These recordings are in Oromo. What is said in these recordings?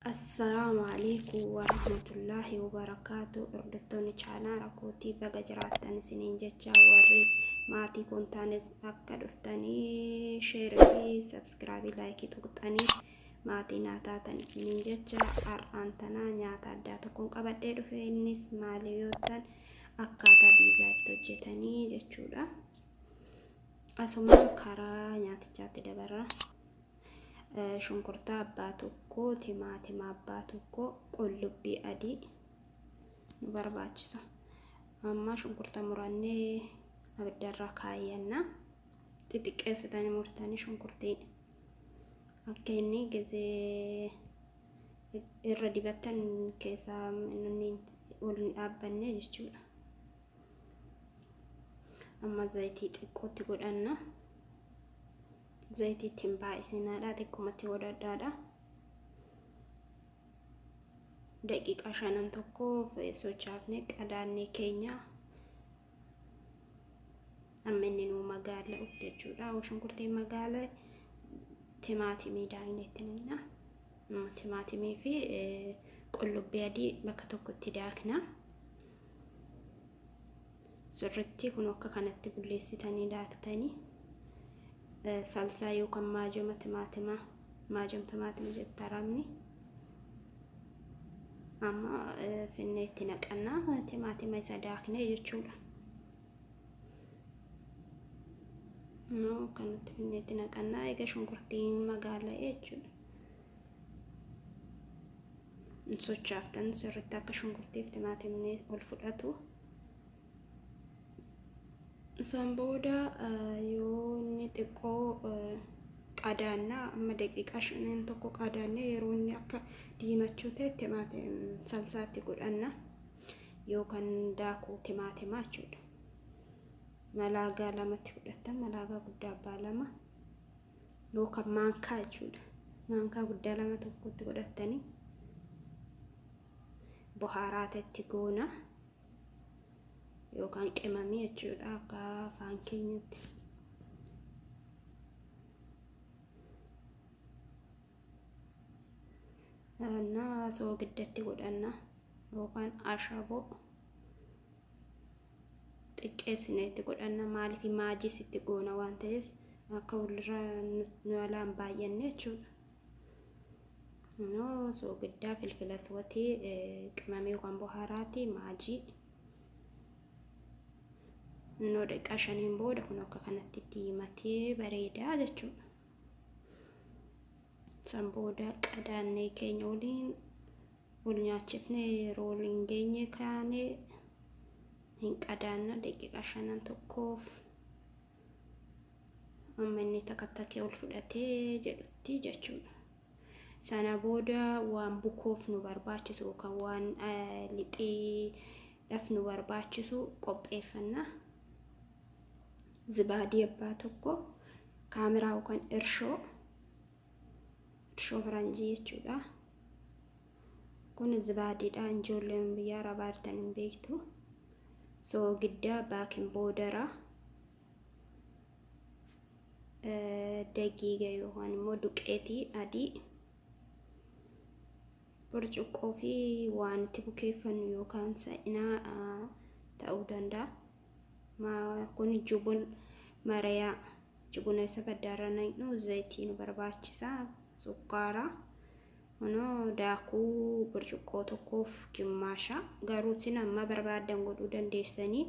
Assalamu alaikum warahmatullahi wabarakatuh. Hordoftoonni chaanala kootii baga jiraattan isiniin jecha warri maatii kun taanes akka dhuftanii sheerii fi sabskraabii laayikii tuqxanii maatii naa taatan isiniin jecha har'aan tanaa nyaata addaa tokkoon qabadhee dhufe. Innis maali yoo ta'an akkaataa piizaa itti hojjetanii jechuudha. Asumaan karaa nyaatichaatti dabarra. Shunkurtaa abbaa tokko, timaatima abbaa tokko, qullubbii adii nu barbaachisa. Amma shunkurtaa murannee abiddarra kaayyanna. Xixiqqeessitanii murtanii shunkurtii akka inni gizee irra dibattan keessaa inni waliin dhaabbanne jechuudha. Amma zayitii xiqqootti godhanna. Zayitii timbaa isinaadha xiqqumatti godhadhaadha. Daqiiqaa 5 tokko sochaafne qadaannee keenya amma inni nu magaala jechuudha. Shunkurtii magaala timaatimii daa'inetti nina. Timaatimii fi qullubbii adii bakka tokkotti daakna. Sirriitti kun akka kanatti bulleessitanii daaktanii salsaa yookaan maajama timaatima jettaramni amma finneetti naqannaa timaatima isa daakne jechuudha. Kanatti finneetti naqannaa egaa shunkurtiin magaala jechuudha. Sochaaftan sirriitti akka shunkurtiif timaatimni ol fudhatu. Isaan booda yoo inni xiqqoo qadaannaa amma daqiiqaa 5 tokko qadaannee yeroo inni akka diimachuu ta'e timaatima salsaatti godhanna yookaan daakuu timaatimaa jechuudha. Malaagaa lamatti fudhatan malaagaa guddaa abbaa lama yookaan maankaa jechuudha. Maankaa guddaa lama tokkotti godhatanii bohaaraatti goona. Yookaan qimamii jechuudha akka afaan keenyatti. Soogiddaatti godhanna yookaan ashaboo xiqqeessineetti godhanna. Maaliif maajis itti goona waan ta'eef akka walirra nu alaan baay'anne jechuudha. Soogiddaa filfila aswatii qimamii yookaan bohaaraatti maajii. Daqiiqaa 5 booda kun akka kanatti diimatee bareedaa jechuudha. San booda qadaannee keenya waliin wal nyaachifne yeroo waliin geenye kaanee hin qadaanna daqiiqaa 5 tokkoof amma inni takattakee ol fudhatee jedhutti jechuudha. Sana booda waan bukoof nu barbaachisu yookaan waan lixiidhaaf nu barbaachisu qopheeffanna. Zibaadii abbaa tokko, kaameraa yookaan irshoo faranjii jechuudha. Kun zibaadiidha. Ijoolleen biyya arabaa jirtan hin beektu. Soogiddaa baakin boodara daqiiqa yookaan immoo duqeetii adii burcuqqoo fi waan itti bukeeffannu yookaan sa'inaa ta'uu danda'a. Kun jubun mariyaa jubuna isa baddaarra naqnu zayitii nu barbaachisa. Sukkaara daakuu burcuqqoo tokkoof gimmaasha garuu isin amma barbaadan godhuu dandeessanii.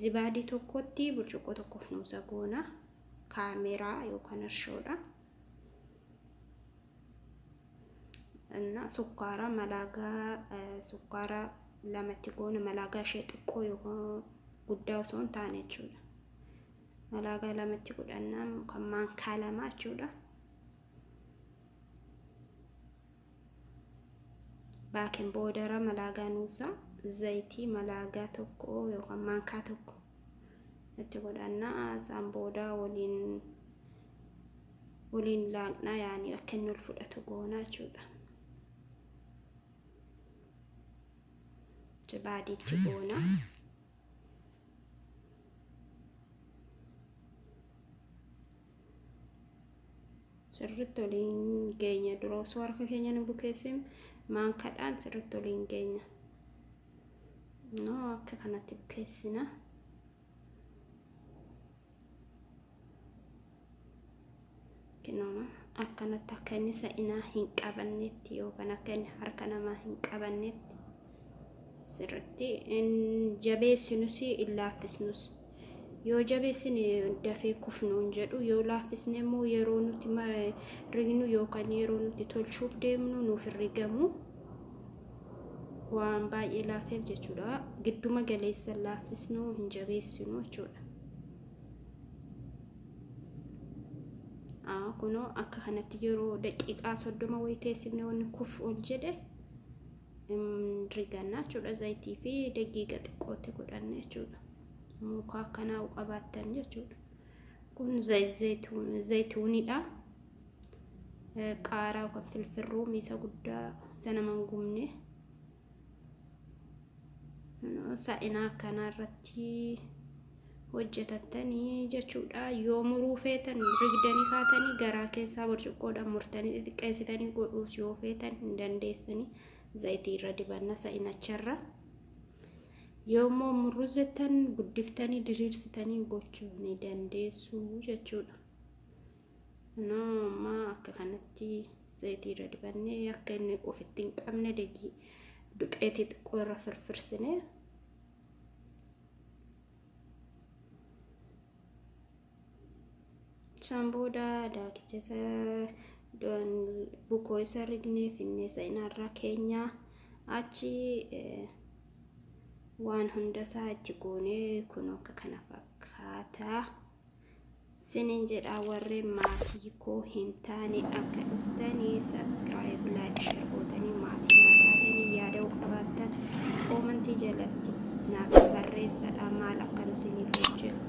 Zibaadii tokkotti burcuqqoo tokkoof nuusa goona. Kaameraa yookaan irshoodha. Sukkaara malaagaa sukkaara lamatti goona. Malaagaa ishee xiqqoo yookaan guddaa osoo hin taane jechuudha. Malaagaa lamatti godhannaa kan maankaa lama jechuudha. Baakin boodara malaagaa nuusa zayitii malaagaa tokko yookaan maankaa tokko itti godhannaa. Isaan booda waliin laaqnaa yaani akka inni ol fudhatu goona jechuudha. Zibaadiitti goona. sirriitti waliin geenya. Dura osoo harka keenya hin bukeessin maankadhaan sirriitti waliin geenya. Akka kanatti bukeessina. Akkanatti akka inni sa'inaa hin qabannetti yookaan akka inni harka namaa hin qabannetti sirriitti jabeessinus hin laaffisnus. Yoo jabeessine dafee kufnuun jedhu, yoo laaffisne immoo yeroo nuti rignu yookaan yeroo nuti tolchuuf deemnu nuuf hin rigamu. Waan baay'ee laaffeef jechuudha. Gidduma galeessa laaffisnu hin jabeessinu jechuudha. Kunoo akka kanatti yeroo daqiiqaa 30 wayii teessifne wanni kuf ol jedhe rigannaa jechuudha. Zayitii fi daqiiqa xiqqootti godhanne jechuudha. Muka akkanaa qabaattan jechuudha. Kun zayituunidha. Qaaraa yookaan filfirruu miisa guddaa sana mangumne. Sa'inaa akkanarratti hojjetattanii jechuudha. Yoo muruu feetan rigdanii kaatanii garaa keessaa burcuqqoodhaan murtanii xixiqqeessitanii godhuus yoo feetan hin dandeessanii zayitii irra dibanna sa'inacharra. Yoommoo muruu zettan guddiftanii diriirsitanii gochuu ni dandeessu jechuudha. Amma akka kanatti zayitii irra dibannee akka inni ofitti hin qabne duqeetii xiqqoo irra firfirsine. Sambooda daakicha bukoo isa rignee finnee sa'inaarraa keenya achi waan hunda isaa itti goonee kun akka kana fakkaata. Sinin jedha warreen maatii koo hin taane akka dhuftanii subscribe, like, share gootanii maatii taatanii yaada qabaattan koomentii jalatti naaf barreessadha maal akkan isiniif hojjedhu.